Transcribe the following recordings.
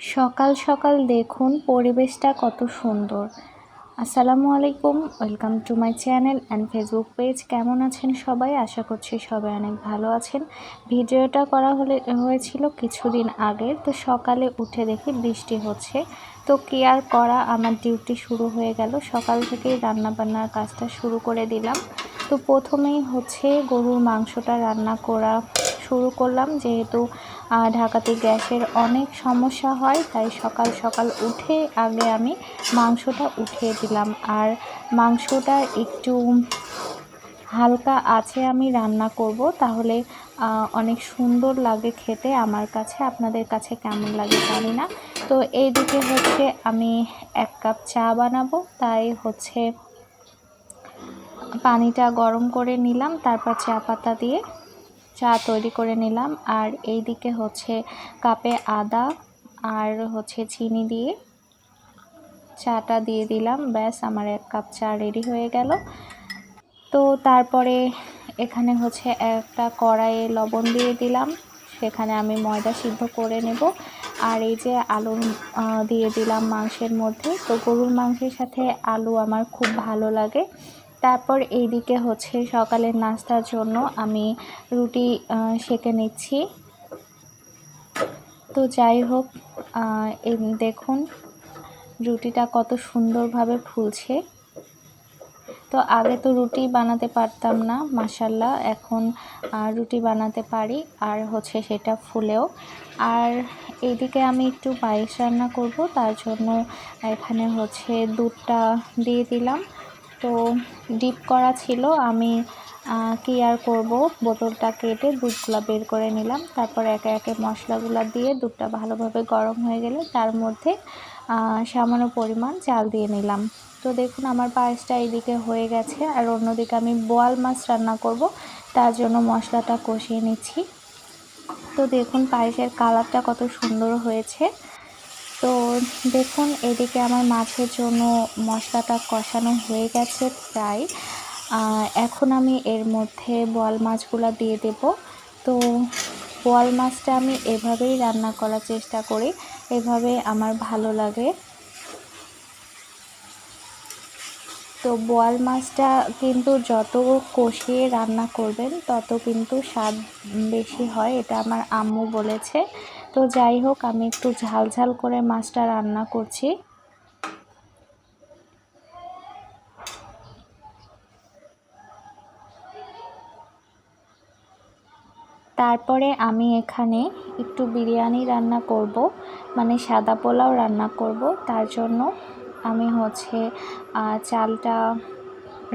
সকাল সকাল দেখুন পরিবেশটা কত সুন্দর। আসসালামু আলাইকুম, welcome to my channel and Facebook page. কেমন আছেন সবাই? আশা করছি সবাই অনেক ভালো আছেন। ভিডিওটা করা হয়েছিল কিছুদিন আগে, তো সকালে উঠে দেখি বৃষ্টি হচ্ছে। তো কি আর করা, আমার ডিউটি শুরু হয়ে গেল। সকাল থেকেই রান্নাবান্নার কাজটা শুরু করে দিলাম। তো প্রথমেই হচ্ছে গরুর মাংসটা রান্না করা শুরু করলাম, যেহেতু ঢাকাতে গ্যাসের অনেক সমস্যা হয়, তাই সকাল সকাল উঠে আগে আমি মাংসটা উঠিয়ে দিলাম। আর মাংসটা একটু হালকা আছে আমি রান্না করব, তাহলে অনেক সুন্দর লাগে খেতে আমার কাছে। আপনাদের কাছে কেমন লাগে জানি না। তো এইদিকে হচ্ছে আমি 1 কাপ চা বানাবো, তাই হচ্ছে পানিটা গরম করে নিলাম, তারপর চা পাতা দিয়ে চা তৈরি করে নিলাম। আর এইদিকে হচ্ছে কাপে আদা আর হচ্ছে চিনি দিয়ে চাটা দিয়ে দিলাম। ব্যাস, আমার 1 কাপ চা রেডি হয়ে গেল। তো তারপরে এখানে হচ্ছে একটা কড়াইয়ে লবণ দিয়ে দিলাম, সেখানে আমি ময়দা সিদ্ধ করে নেব। আর এই যে আলু দিয়ে দিলাম মাংসের মধ্যে। তো গরুর মাংসের সাথে আলু আমার খুব ভালো লাগে। তারপর এইদিকে হচ্ছে সকালের নাস্তার জন্য আমি রুটি সেঁকে নিচ্ছি। তো যাই হোক, এই দেখুন রুটিটা কত সুন্দরভাবে ফুলছে। তো আগে তো রুটি বানাতে পারতাম না, মাশাআল্লাহ এখন রুটি বানাতে পারি, আর হচ্ছে সেটা ফুলেও। আর এইদিকে আমি একটু পায়েস রান্না করব, তার জন্য এখানে হচ্ছে দুধটা দিয়ে দিলাম। তো ডিপ করা ছিল, আমি কি আর করব, বোতলটা কেটে দুধগুলা বের করে নিলাম। তারপর একে একে মশলাগুলো দিয়ে দুধটা ভালোভাবে গরম হয়ে গেলে তার মধ্যে সামান্য পরিমাণ চাল দিয়ে নিলাম। তো দেখুন আমার পায়েসটা এইদিকে হয়ে গেছে। আর অন্যদিকে আমি বোয়াল মাছ রান্না করব, তার জন্য মশলাটা কষিয়ে নিচ্ছি। তো দেখুন পায়েসের কালারটা কত সুন্দর হয়েছে। তো দেখুন এদিকে আমার মাছের জন্য মশলাটা কষানো হয়ে গেছে প্রায়। এখন আমি এর মধ্যে বোয়াল মাছগুলো দিয়ে দেব। তো বোয়াল মাছটা আমি এভাবেই রান্না করার চেষ্টা করি, এভাবে আমার ভালো লাগে। তো বোয়াল মাছটা কিন্তু যত কষিয়ে রান্না করবেন তত কিন্তু স্বাদ বেশি হয়, এটা আমার আম্মু বলেছে। তো যাই হোক, আমি একটু ঝাল ঝাল করে মাছটা রান্না করছি। তারপরে আমি এখানে একটু বিরিয়ানি রান্না করব, মানে সাদা পোলাও রান্না করব। তার জন্য আমি হচ্ছে চালটা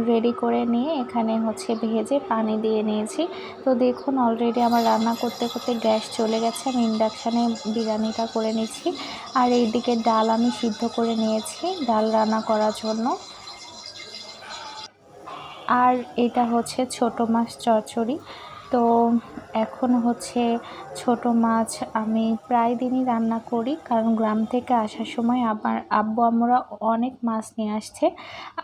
রেডি করে নিয়ে এখানে হচ্ছে ভেজে পানি দিয়ে নিয়েছি। তো দেখুন অলরেডি আমার রান্না করতে করতে গ্যাস চলে গেছে, আমি ইন্ডাকশানে বিরিয়ানিটা করে নিচ্ছি। আর এইদিকে ডাল আমি সিদ্ধ করে নিয়েছি ডাল রান্না করার জন্য। আর এটা হচ্ছে ছোট মাছ চচ্চড়ি। তো এখন হচ্ছে ছোট মাছ আমি প্রায় দিনই রান্না করি, কারণ গ্রাম থেকে আসার সময় আমার আব্বু আম্মুরা অনেক মাছ নিয়ে আসছে।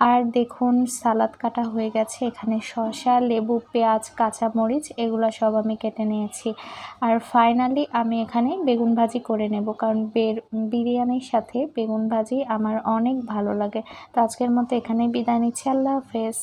আর দেখুন সালাদ কাটা হয়ে গেছে, এখানে শসা, লেবু, পেঁয়াজ, কাঁচামরিচ এগুলো সব আমি কেটে নিয়েছি। আর ফাইনালি আমি এখানে বেগুন ভাজি করে নেব, কারণ বিরিয়ানির সাথে বেগুন ভাজি আমার অনেক ভালো লাগে। তো আজকের মতো এখানেই বিদায় নিচ্ছি। আল্লাহ হাফেজ।